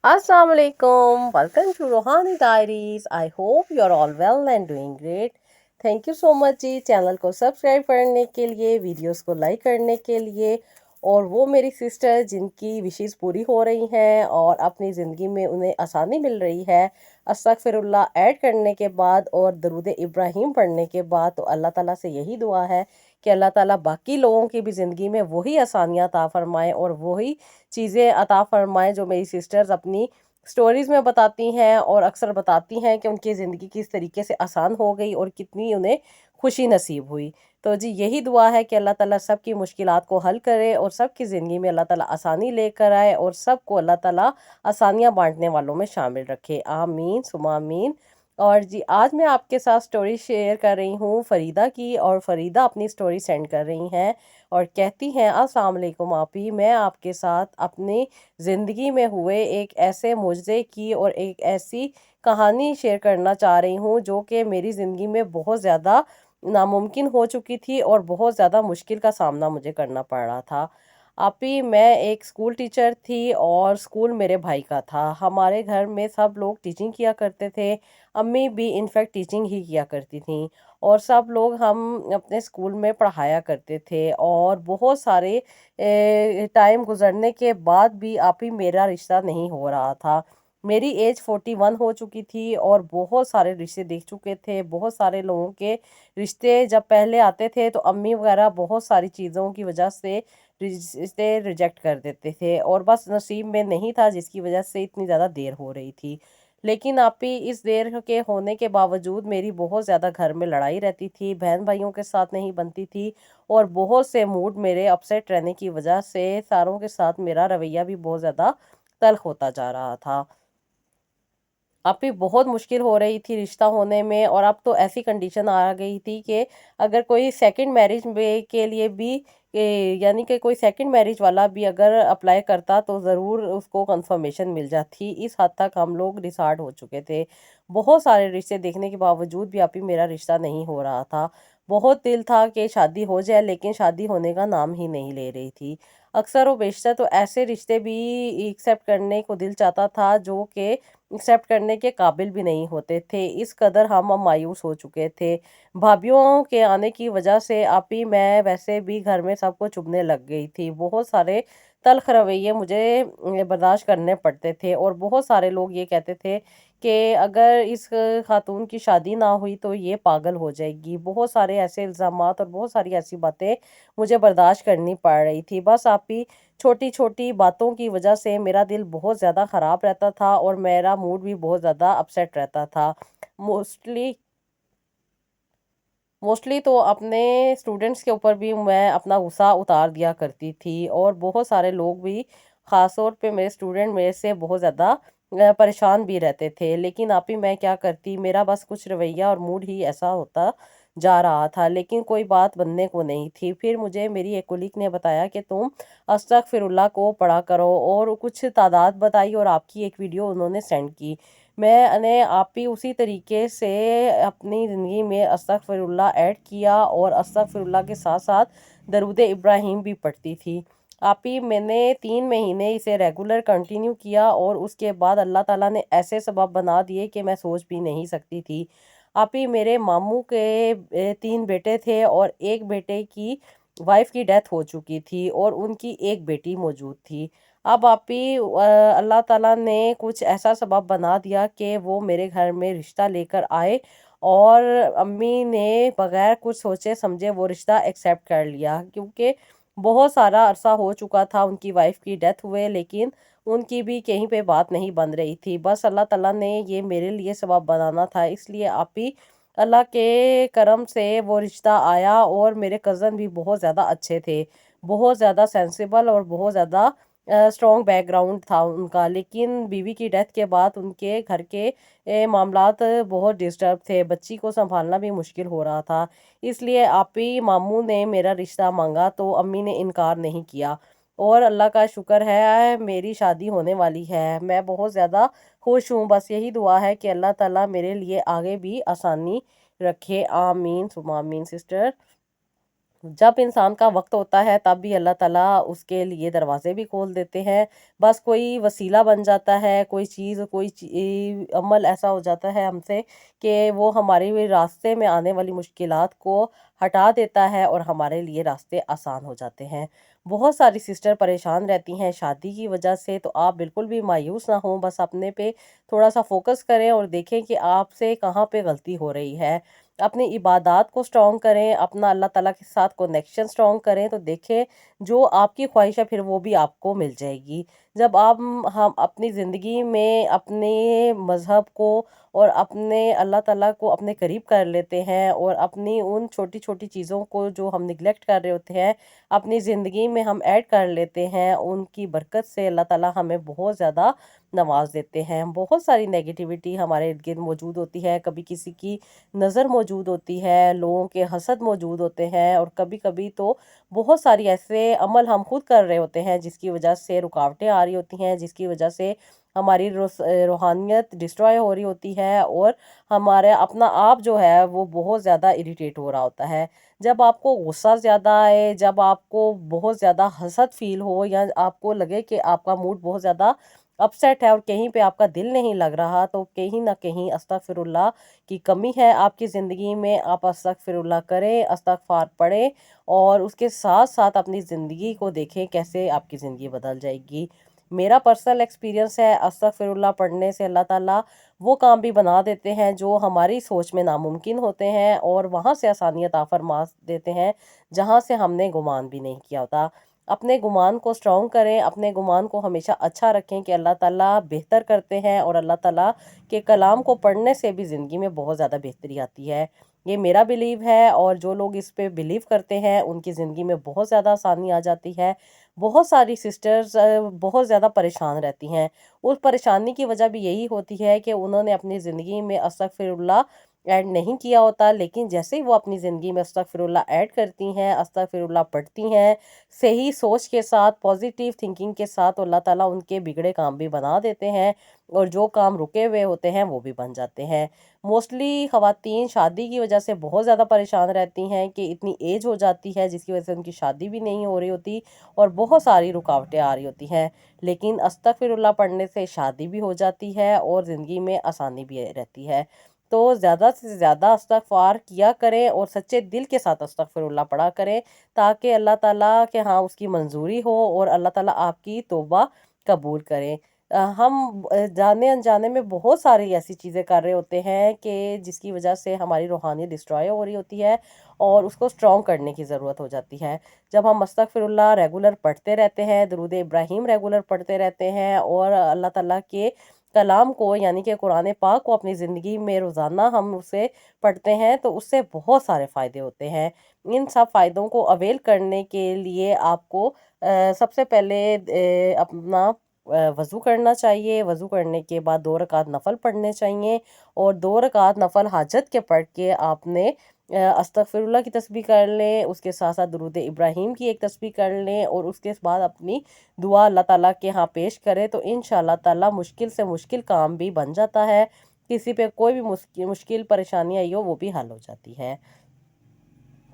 Assalamu alaikum. Welcome to Rohani Diaries. I hope you're all well and doing great. Thank you so much जी channel को subscribe करने के लिए, videos को like करने के लिए। और वो मेरी सिस्टर जिनकी विशेष पूरी हो रही हैं और अपनी ज़िंदगी में उन्हें आसानी मिल रही है, अस्तगफिरुल्लाह ऐड करने के बाद और दरूद इब्राहिम पढ़ने के बाद, तो अल्लाह ताला से यही दुआ है कि अल्लाह ताला बाकी लोगों की भी ज़िंदगी में वही आसानियाँ अता फरमाएँ और वही चीज़ें अता फरमाएँ जो मेरी सिस्टर्स अपनी स्टोरीज़ में बताती हैं और अक्सर बताती हैं कि उनकी ज़िंदगी किस तरीके से आसान हो गई और कितनी उन्हें खुशी नसीब हुई। तो जी यही दुआ है कि अल्लाह ताला सबकी मुश्किलात को हल करे और सबकी ज़िंदगी में अल्लाह ताला आसानी लेकर आए और सबको अल्लाह ताला आसानियाँ बाँटने वालों में शामिल रखे। आमीन सुमा आमीन। और जी आज मैं आपके साथ स्टोरी शेयर कर रही हूँ फ़रीदा की, और फ़रीदा अपनी स्टोरी सेंड कर रही हैं और कहती हैं, अस्सलाम वालेकुम आपी, मैं आपके साथ अपनी ज़िंदगी में हुए एक ऐसे मुजज़े की और एक ऐसी कहानी शेयर करना चाह रही हूँ जो कि मेरी ज़िंदगी में बहुत ज़्यादा नामुमकिन हो चुकी थी और बहुत ज़्यादा मुश्किल का सामना मुझे करना पड़ रहा था। आपी मैं एक स्कूल टीचर थी और स्कूल मेरे भाई का था। हमारे घर में सब लोग टीचिंग किया करते थे, अम्मी भी इनफैक्ट टीचिंग ही किया करती थी और सब लोग हम अपने स्कूल में पढ़ाया करते थे। और बहुत सारे टाइम गुजरने के बाद भी आप ही मेरा रिश्ता नहीं हो रहा था। मेरी एज 41 हो चुकी थी और बहुत सारे रिश्ते देख चुके थे। बहुत सारे लोगों के रिश्ते जब पहले आते थे तो अम्मी वगैरह बहुत सारी चीज़ों की वजह से रिश्ते रिजेक्ट कर देते थे और बस नसीब में नहीं था, जिसकी वजह से इतनी ज़्यादा देर हो रही थी। लेकिन आप ही इस देर के होने के बावजूद मेरी बहुत ज़्यादा घर में लड़ाई रहती थी, बहन भाइयों के साथ नहीं बनती थी और बहुत से मूड मेरे अपसेट रहने की वजह से सारों के साथ मेरा रवैया भी बहुत ज़्यादा तल्ख होता जा रहा था। अब भी बहुत मुश्किल हो रही थी रिश्ता होने में और अब तो ऐसी कंडीशन आ गई थी कि अगर कोई सेकंड मैरिज में के लिए भी यानी कि कोई सेकंड मैरिज वाला भी अगर अप्लाई करता तो ज़रूर उसको कंफर्मेशन मिल जाती। इस हद तक हम लोग डिसाइड हो चुके थे। बहुत सारे रिश्ते देखने के बावजूद भी अभी मेरा रिश्ता नहीं हो रहा था। बहुत दिल था कि शादी हो जाए, लेकिन शादी होने का नाम ही नहीं ले रही थी। अक्सर व बेशतर तो ऐसे रिश्ते भी एक्सेप्ट करने को दिल चाहता था जो कि एक्सेप्ट करने के काबिल भी नहीं होते थे। इस कदर हम मायूस हो चुके थे। भाभीयों के आने की वजह से आप ही मैं वैसे भी घर में सबको चुभने लग गई थी। बहुत सारे तल्ख रवैये मुझे बर्दाश्त करने पड़ते थे और बहुत सारे लोग ये कहते थे कि अगर इस खातून की शादी ना हुई तो ये पागल हो जाएगी। बहुत सारे ऐसे इल्ज़ामात और बहुत सारी ऐसी बातें मुझे बर्दाश्त करनी पड़ रही थी। बस आप ही छोटी-छोटी बातों की वजह से मेरा दिल बहुत ज़्यादा ख़राब रहता था और मेरा मूड भी बहुत ज़्यादा अपसेट रहता था। मोस्टली मोस्टली तो अपने स्टूडेंट्स के ऊपर भी मैं अपना गुस्सा उतार दिया करती थी और बहुत सारे लोग भी ख़ास तौर पे मेरे स्टूडेंट मेरे से बहुत ज़्यादा परेशान भी रहते थे। लेकिन आप ही मैं क्या करती, मेरा बस कुछ रवैया और मूड ही ऐसा होता जा रहा था, लेकिन कोई बात बनने को नहीं थी। फिर मुझे मेरी एक कोलीग ने बताया कि तुम अस्तगफिरुल्लाह को पढ़ा करो और कुछ तादाद बताई और आपकी एक वीडियो उन्होंने सेंड की। मैंने आप ही उसी तरीके से अपनी ज़िंदगी में अस्तगफिरुल्लाह ऐड किया और अस्तगफिरुल्लाह के साथ-साथ दरूद इब्राहिम भी पढ़ती थी। आप ही मैंने 3 महीने इसे रेगुलर कंटिन्यू किया और उसके बाद अल्लाह ताला ने ऐसे सबब बना दिए कि मैं सोच भी नहीं सकती थी। आप ही मेरे मामू के 3 बेटे थे और एक बेटे की वाइफ़ की डेथ हो चुकी थी और उनकी एक बेटी मौजूद थी। अब आप ही अल्लाह ताला ने कुछ ऐसा सबब बना दिया कि वो मेरे घर में रिश्ता लेकर आए और अम्मी ने बगैर कुछ सोचे समझे वो रिश्ता एक्सेप्ट कर लिया, क्योंकि बहुत सारा अरसा हो चुका था उनकी वाइफ की डेथ हुए, लेकिन उनकी भी कहीं पे बात नहीं बन रही थी। बस अल्लाह ताला ने ये मेरे लिए सबब बनाना था, इसलिए आप ही अल्लाह के करम से वो रिश्ता आया और मेरे कज़न भी बहुत ज़्यादा अच्छे थे, बहुत ज़्यादा सेंसिबल और बहुत ज़्यादा स्ट्रॉन्ग बैकग्राउंड था उनका। लेकिन बीवी की डेथ के बाद उनके घर के मामलात बहुत डिस्टर्ब थे, बच्ची को संभालना भी मुश्किल हो रहा था। इसलिए आप ही मामू ने मेरा रिश्ता मांगा तो अम्मी ने इनकार नहीं किया और अल्लाह का शुक्र है मेरी शादी होने वाली है। मैं बहुत ज़्यादा खुश हूँ। बस यही दुआ है कि अल्लाह ताला मेरे लिए आगे भी आसानी रखे। आमीन सुमा आमीन सिस्टर। जब इंसान का वक्त होता है तब भी अल्लाह ताला उसके लिए दरवाजे भी खोल देते हैं। बस कोई वसीला बन जाता है, कोई चीज़, अमल ऐसा हो जाता है हमसे कि वो हमारे रास्ते में आने वाली मुश्किलात को हटा देता है और हमारे लिए रास्ते आसान हो जाते हैं। बहुत सारी सिस्टर परेशान रहती हैं शादी की वजह से, तो आप बिल्कुल भी मायूस ना हों, बस अपने पे थोड़ा सा फोकस करें और देखें कि आपसे कहाँ पे गलती हो रही है। अपनी इबादत को स्ट्रॉन्ग करें, अपना अल्लाह ताला के साथ कनेक्शन स्ट्रॉन्ग करें, तो देखें जो आपकी ख्वाहिश है फिर वो भी आपको मिल जाएगी। जब आप हम अपनी ज़िंदगी में अपने मज़हब को और अपने अल्लाह ताला को अपने करीब कर लेते हैं और अपनी उन छोटी छोटी चीज़ों को जो हम निगलेक्ट कर रहे होते हैं अपनी ज़िंदगी में हम ऐड कर लेते हैं, उनकी बरकत से अल्लाह ताला हमें बहुत ज़्यादा नवाज देते हैं। बहुत सारी नेगेटिविटी हमारे इर्द गिर्द मौजूद होती है, कभी किसी की नज़र मौजूद होती है, लोगों के हसद मौजूद होते हैं, और कभी कभी तो बहुत सारी ऐसे अमल हम खुद कर रहे होते हैं जिसकी वजह से रुकावटें आ रही होती हैं, जिसकी वजह से हमारी रूहानियत डिस्ट्रॉय हो रही होती है और हमारे अपना आप जो है वो बहुत ज़्यादा इरिटेट हो रहा होता है। जब आपको गुस्सा ज़्यादा आए, जब आपको बहुत ज़्यादा हसद फील हो, या आपको लगे कि आपका मूड बहुत ज़्यादा अपसेट है और कहीं पे आपका दिल नहीं लग रहा, तो कहीं ना कहीं अस्तगफिरुल्लाह की कमी है आपकी ज़िंदगी में। आप अस्तगफिरुल्लाह करें, इस्तगफार पढ़ें, और उसके साथ साथ अपनी ज़िंदगी को देखें कैसे आपकी ज़िंदगी बदल जाएगी। मेरा पर्सनल एक्सपीरियंस है, अस्तगफिरुल्लाह पढ़ने से अल्लाह ताला वो काम भी बना देते हैं जो हमारी सोच में नामुमकिन होते हैं, और वहाँ से आसानियत फरमा देते हैं जहाँ से हमने गुमान भी नहीं किया होता। अपने गुमान को स्ट्रॉन्ग करें, अपने गुमान को हमेशा अच्छा रखें कि अल्लाह ताला बेहतर करते हैं, और अल्लाह ताला के कलाम को पढ़ने से भी ज़िंदगी में बहुत ज़्यादा बेहतरी आती है। ये मेरा बिलीव है, और जो लोग इस पे बिलीव करते हैं उनकी ज़िंदगी में बहुत ज़्यादा आसानी आ जाती है। बहुत सारी सिस्टर्स बहुत ज़्यादा परेशान रहती हैं। उस परेशानी की वजह भी यही होती है कि उन्होंने अपनी ज़िंदगी में अस्तगफिरुल्लाह ऐड नहीं किया होता, लेकिन जैसे ही वो अपनी ज़िंदगी में अस्तगफिरुल्लाह ऐड करती हैं, अस्तगफिरुल्लाह पढ़ती हैं, सही सोच के साथ, पॉजिटिव थिंकिंग के साथ, तो अल्लाह ताला उनके बिगड़े काम भी बना देते हैं, और जो काम रुके हुए होते हैं वो भी बन जाते हैं। मोस्टली ख़वातीन शादी की वजह से बहुत ज़्यादा परेशान रहती हैं कि इतनी एज हो जाती है जिसकी वजह से उनकी शादी भी नहीं हो रही होती, और बहुत सारी रुकावटें आ रही होती हैं। लेकिन अस्तगफिरुल्लाह पढ़ने से शादी भी हो जाती है और ज़िंदगी में आसानी भी रहती है। तो ज़्यादा से ज़्यादा इस्तगफार किया करें और सच्चे दिल के साथ अस्तगफिरुल्लाह पढ़ा करें, ताकि अल्लाह ताला के हाँ उसकी मंजूरी हो और अल्लाह ताला आपकी तौबा कबूल करें। हम जाने अनजाने में बहुत सारी ऐसी चीज़ें कर रहे होते हैं कि जिसकी वजह से हमारी रूहानियत डिस्ट्रॉय हो रही होती है, और उसको स्ट्रॉन्ग करने की ज़रूरत हो जाती है। जब हम अस्तगफिरुल्लाह रेगुलर पढ़ते रहते हैं, दुरूद इब्राहिम रेगुलर पढ़ते रहते हैं, और अल्लाह ताला के कलाम को यानी कि कुरान पाक को अपनी ज़िंदगी में रोज़ाना हम उसे पढ़ते हैं, तो उससे बहुत सारे फ़ायदे होते हैं। इन सब फ़ायदों को अवेल करने के लिए आपको सबसे पहले अपना वज़ू करना चाहिए। वज़ू करने के बाद 2 रकात नफ़ल पढ़ने चाहिए, और 2 रकात नफ़ल हाजत के पढ़ के आपने अस्तगफिरुल्लाह की तस्बीह कर लें, उसके साथ साथ दुरूद इब्राहिम की एक तस्बीह कर लें, और उसके बाद अपनी दुआ अल्लाह ताला के यहाँ पेश करें, तो इंशाअल्लाह ताला मुश्किल से मुश्किल काम भी बन जाता है। किसी पे कोई भी मुश्किल परेशानी आई हो वो भी हल हो जाती है।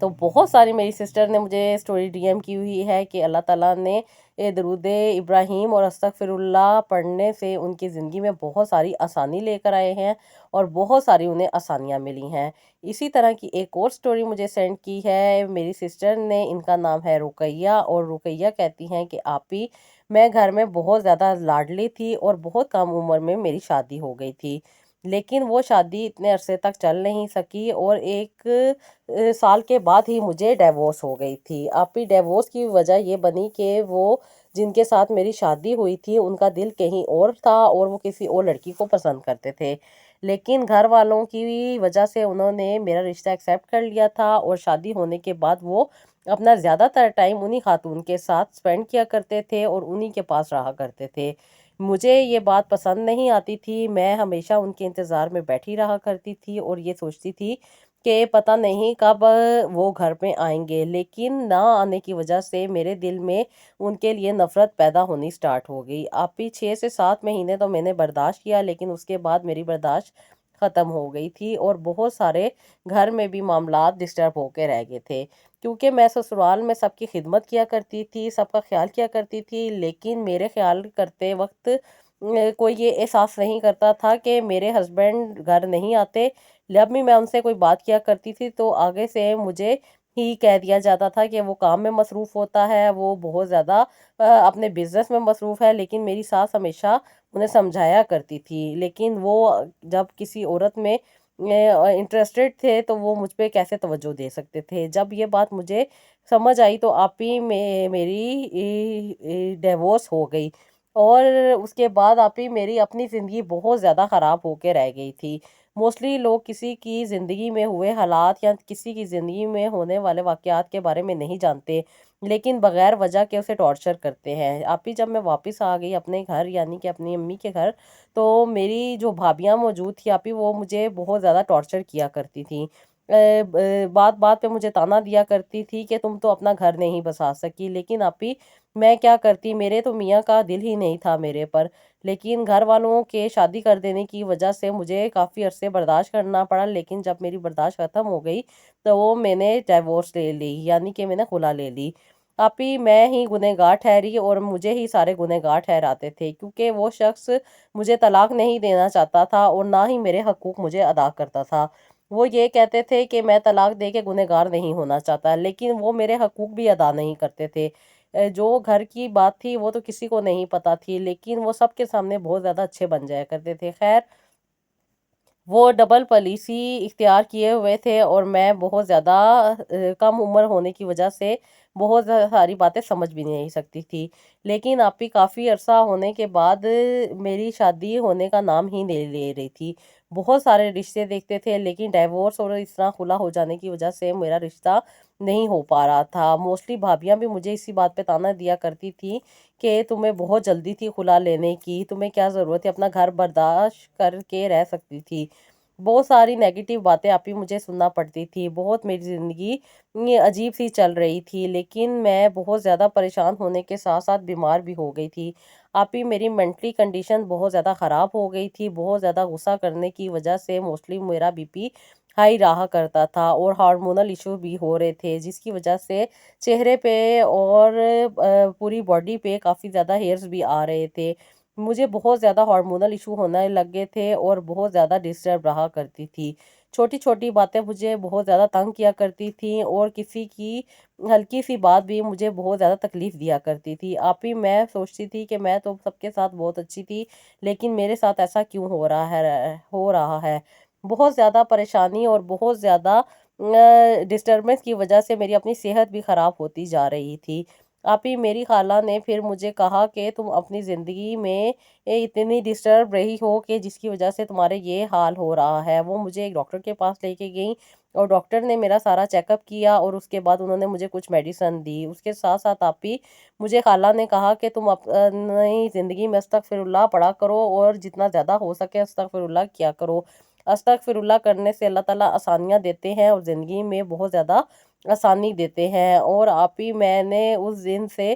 तो बहुत सारी मेरी सिस्टर ने मुझे स्टोरी डीएम की हुई है कि अल्लाह ताला ने दरूद इब्राहिम और अस्तगफिरुल्लाह पढ़ने से उनकी ज़िंदगी में बहुत सारी आसानी लेकर आए हैं, और बहुत सारी उन्हें आसानियाँ मिली हैं। इसी तरह की एक और स्टोरी मुझे सेंड की है मेरी सिस्टर ने, इनका नाम है रुकैया, और रुकैया कहती हैं कि आपी, मैं घर में बहुत ज़्यादा लाडली थी और बहुत कम उम्र में मेरी शादी हो गई थी, लेकिन वो शादी इतने अरसे तक चल नहीं सकी, और 1 साल के बाद ही मुझे डिवोर्स हो गई थी। आपकी डिवोर्स की वजह ये बनी कि वो जिनके साथ मेरी शादी हुई थी उनका दिल कहीं और था, और वो किसी और लड़की को पसंद करते थे। लेकिन घर वालों की वजह से उन्होंने मेरा रिश्ता एक्सेप्ट कर लिया था, और शादी होने के बाद वो अपना ज़्यादातर टाइम उन्हीं खातून के साथ स्पेंड किया करते थे और उन्हीं के पास रहा करते थे। मुझे ये बात पसंद नहीं आती थी, मैं हमेशा उनके इंतज़ार में बैठी रहा करती थी, और ये सोचती थी कि पता नहीं कब वो घर पे आएंगे, लेकिन ना आने की वजह से मेरे दिल में उनके लिए नफ़रत पैदा होनी स्टार्ट हो गई। आप ही 6 से 7 महीने तो मैंने बर्दाश्त किया, लेकिन उसके बाद मेरी बर्दाश्त ختم ہو گئی تھی اور بہت سارے گھر میں بھی معاملات ڈسٹرب ہو کے رہ گئے تھے، کیونکہ میں سسرال میں سب کی خدمت کیا کرتی تھی، سب کا خیال کیا کرتی تھی، لیکن میرے خیال کرتے وقت کوئی یہ احساس نہیں کرتا تھا کہ میرے ہسبینڈ گھر نہیں آتے۔ جب بھی میں ان سے کوئی بات کیا کرتی تھی تو آگے سے مجھے ہی کہہ دیا جاتا تھا کہ وہ کام میں مصروف ہوتا ہے، وہ بہت زیادہ اپنے بزنس میں مصروف ہے، لیکن میری ساس ہمیشہ انہیں سمجھایا کرتی تھی، لیکن وہ جب کسی عورت میں انٹرسٹڈ تھے تو وہ مجھ پہ کیسے توجہ دے سکتے تھے۔ جب یہ بات مجھے سمجھ آئی تو آپ ہی میں میری ڈیورس ہو گئی، اور اس کے بعد آپ ہی میری اپنی زندگی بہت زیادہ خراب ہو کے رہ گئی تھی۔ موسٹلی لوگ کسی کی زندگی میں ہوئے حالات یا کسی کی زندگی میں ہونے والے واقعات کے بارے میں نہیں جانتے، لیکن بغیر وجہ کے اسے ٹارچر کرتے ہیں۔ آپ ہی جب میں واپس آ گئی اپنے گھر، یعنی کہ اپنی امی کے گھر، تو میری جو بھابیاں موجود تھی آپ ہی وہ مجھے بہت زیادہ ٹارچر کیا کرتی تھیں، بات بات پہ مجھے تانا دیا کرتی تھی کہ تم تو اپنا گھر نہیں بسا سکی، لیکن آپ ہی میں کیا کرتی، میرے تو میاں کا دل ہی نہیں تھا میرے پر، لیکن گھر والوں کے شادی کر دینے کی وجہ سے مجھے کافی عرصے برداشت کرنا پڑا، لیکن جب میری برداشت ختم ہو گئی تو میں نے ڈیورس لے لی، یعنی کہ میں نے خلا لے لی۔ آپ ہی میں ہی گنہگار ٹھہری اور مجھے ہی سارے گنہگار ٹھہراتے تھے، کیونکہ وہ شخص مجھے طلاق نہیں دینا چاہتا تھا اور نہ ہی میرے حقوق مجھے ادا کرتا تھا۔ وہ یہ کہتے تھے کہ میں طلاق دے کے گنہگار نہیں ہونا چاہتا، لیکن وہ میرے حقوق بھی ادا نہیں کرتے تھے۔ جو گھر کی بات تھی وہ تو کسی کو نہیں پتا تھی، لیکن وہ سب کے سامنے بہت زیادہ اچھے بن جایا کرتے تھے۔ خیر، وہ ڈبل پالیسی اختیار کیے ہوئے تھے اور میں بہت زیادہ کم عمر ہونے کی وجہ سے بہت ساری باتیں سمجھ بھی نہیں سکتی تھی، لیکن آپ بھی کافی عرصہ ہونے کے بعد میری شادی ہونے کا نام ہی نہیں لے رہی تھی۔ بہت سارے رشتے دیکھتے تھے، لیکن ڈیورس اور اس طرح خلا ہو جانے کی وجہ سے میرا رشتہ نہیں ہو پا رہا تھا۔ موسٹلی بھابیاں بھی مجھے اسی بات پہ تانا دیا کرتی تھی کہ تمہیں بہت جلدی تھی خلا لینے کی، تمہیں کیا ضرورت ہے، اپنا گھر برداشت کر کے رہ سکتی تھی۔ بہت ساری نیگیٹو باتیں آپ ہی مجھے سننا پڑتی تھی، بہت میری زندگی عجیب سی چل رہی تھی، لیکن میں بہت زیادہ پریشان ہونے کے ساتھ ساتھ بیمار بھی ہو گئی تھی۔ آپ ہی میری مینٹلی کنڈیشن بہت زیادہ خراب ہو گئی تھی، بہت زیادہ غصہ کرنے کی وجہ سے موسٹلی میرا بی پی ہائی رہا کرتا تھا اور ہارمونل ایشو بھی ہو رہے تھے، جس کی وجہ سے چہرے پہ اور پوری باڈی پہ کافی زیادہ ہیئرز بھی آ رہے تھے۔ مجھے بہت زیادہ ہارمونل ایشو ہونے لگ گئے تھے اور بہت زیادہ ڈسٹرب رہا کرتی تھی۔ چھوٹی چھوٹی باتیں مجھے بہت زیادہ تنگ کیا کرتی تھیں اور کسی کی ہلکی سی بات بھی مجھے بہت زیادہ تکلیف دیا کرتی تھی۔ آپ ہی میں سوچتی تھی کہ میں تو سب کے ساتھ بہت اچھی تھی، لیکن میرے ساتھ ایسا کیوں ہو رہا ہے۔ بہت زیادہ پریشانی اور بہت زیادہ ڈسٹربنس کی وجہ سے میری اپنی صحت بھی خراب ہوتی جا رہی تھی۔ آپ ہی میری خالہ نے پھر مجھے کہا کہ تم اپنی زندگی میں اتنی ڈسٹرب رہی ہو کہ جس کی وجہ سے تمہارے یہ حال ہو رہا ہے۔ وہ مجھے ایک ڈاکٹر کے پاس لے کے گئیں اور ڈاکٹر نے میرا سارا چیک اپ کیا اور اس کے بعد انہوں نے مجھے کچھ میڈیسن دی۔ اس کے ساتھ ساتھ آپ ہی مجھے خالہ نے کہا کہ تم اپنی زندگی میں استغفر اللہ پڑھا کرو اور جتنا زیادہ ہو سکے استغفر اللہ کیا کرو۔ استغفر اللہ کرنے سے اللہ تعالیٰ آسانیاں دیتے ہیں اور زندگی میں بہت زیادہ آسانی دیتے ہیں، اور آپ ہی میں نے اس دن سے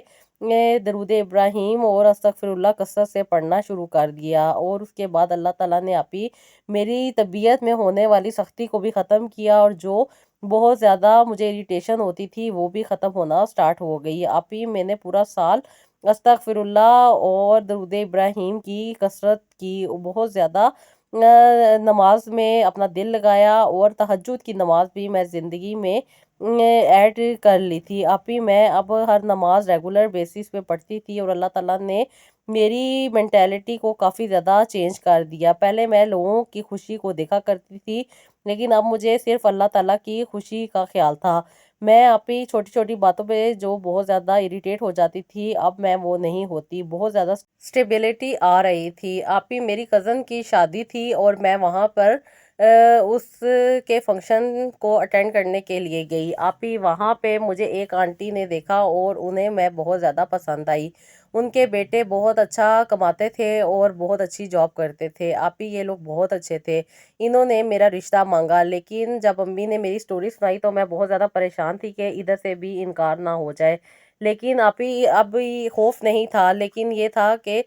درود ابراہیم اور استغفر اللہ کثرت سے پڑھنا شروع کر دیا، اور اس کے بعد اللہ تعالیٰ نے آپ ہی میری طبیعت میں ہونے والی سختی کو بھی ختم کیا، اور جو بہت زیادہ مجھے اریٹیشن ہوتی تھی وہ بھی ختم ہونا سٹارٹ ہو گئی۔ آپ ہی میں نے پورا سال استغفر اللہ اور درود ابراہیم کی کثرت کی، بہت زیادہ نماز میں اپنا دل لگایا، اور تہجد کی نماز بھی میں زندگی میں ایڈ کر لی تھی۔ آپ ہی میں اب ہر نماز ریگولر بیسس پہ پڑھتی تھی، اور اللہ تعالیٰ نے میری مینٹیلٹی کو کافی زیادہ چینج کر دیا۔ پہلے میں لوگوں کی خوشی کو دیکھا کرتی تھی، لیکن اب مجھے صرف اللہ تعالیٰ کی خوشی کا خیال تھا۔ میں آپ ہی چھوٹی چھوٹی باتوں پہ جو بہت زیادہ اریٹیٹ ہو جاتی تھی اب میں وہ نہیں ہوتی، بہت زیادہ سٹیبلٹی آ رہی تھی۔ آپ ہی میری کزن کی شادی تھی اور میں وہاں پر اس کے فنکشن کو اٹینڈ کرنے کے لیے گئی۔ آپ ہی وہاں پہ مجھے ایک آنٹی نے دیکھا اور انہیں میں بہت زیادہ پسند آئی۔ ان کے بیٹے بہت اچھا کماتے تھے اور بہت اچھی جاب کرتے تھے۔ آپ ہی یہ لوگ بہت اچھے تھے، انہوں نے میرا رشتہ مانگا، لیکن جب امی نے میری سٹوری سنائی تو میں بہت زیادہ پریشان تھی کہ ادھر سے بھی انکار نہ ہو جائے، لیکن اب خوف نہیں تھا، لیکن یہ تھا کہ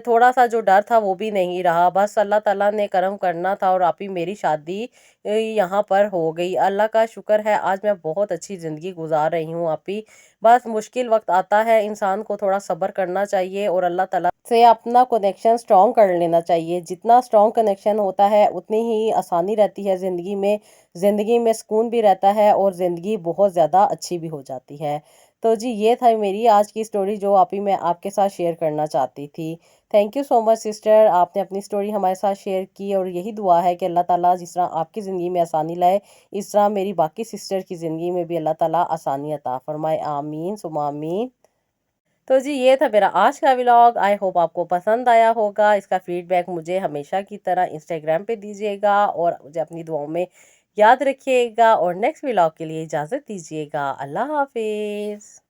थोड़ा सा जो डर था वो भी नहीं रहा। बस अल्लाह ताला ने करम करना था और आपी मेरी शादी यहाँ पर हो गई। अल्लाह का शुक्र है आज मैं बहुत अच्छी ज़िंदगी गुजार रही हूँ आपी। बस मुश्किल वक्त आता है, इंसान को थोड़ा सब्र करना चाहिए और अल्लाह ताला से अपना कनेक्शन स्ट्रॉन्ग कर लेना चाहिए। जितना स्ट्रॉन्ग कनेक्शन होता है उतनी ही आसानी रहती है ज़िंदगी में सुकून भी रहता है और ज़िंदगी बहुत ज़्यादा अच्छी भी हो जाती है। तो जी ये था मेरी आज की स्टोरी जो आपी मैं आपके साथ शेयर करना चाहती थी। Thank you so much sister, आपने अपनी स्टोरी हमारे साथ शेयर की और यही दुआ है कि अल्लाह ताला जिस तरह आपकी ज़िंदगी में आसानी लाए, इस तरह मेरी बाकी सिस्टर की ज़िंदगी में भी अल्लाह ताला आसानी अता फरमाए। आमीन सुम्मा आमीन। तो जी ये था मेरा आज का व्लॉग। आई होप आपको पसंद आया होगा। इसका फीडबैक मुझे हमेशा की तरह इंस्टाग्राम पे दीजिएगा और मुझे अपनी दुआओं में याद रखिएगा और नेक्स्ट व्लॉग के लिए इजाज़त दीजिएगा। अल्लाह हाफिज़।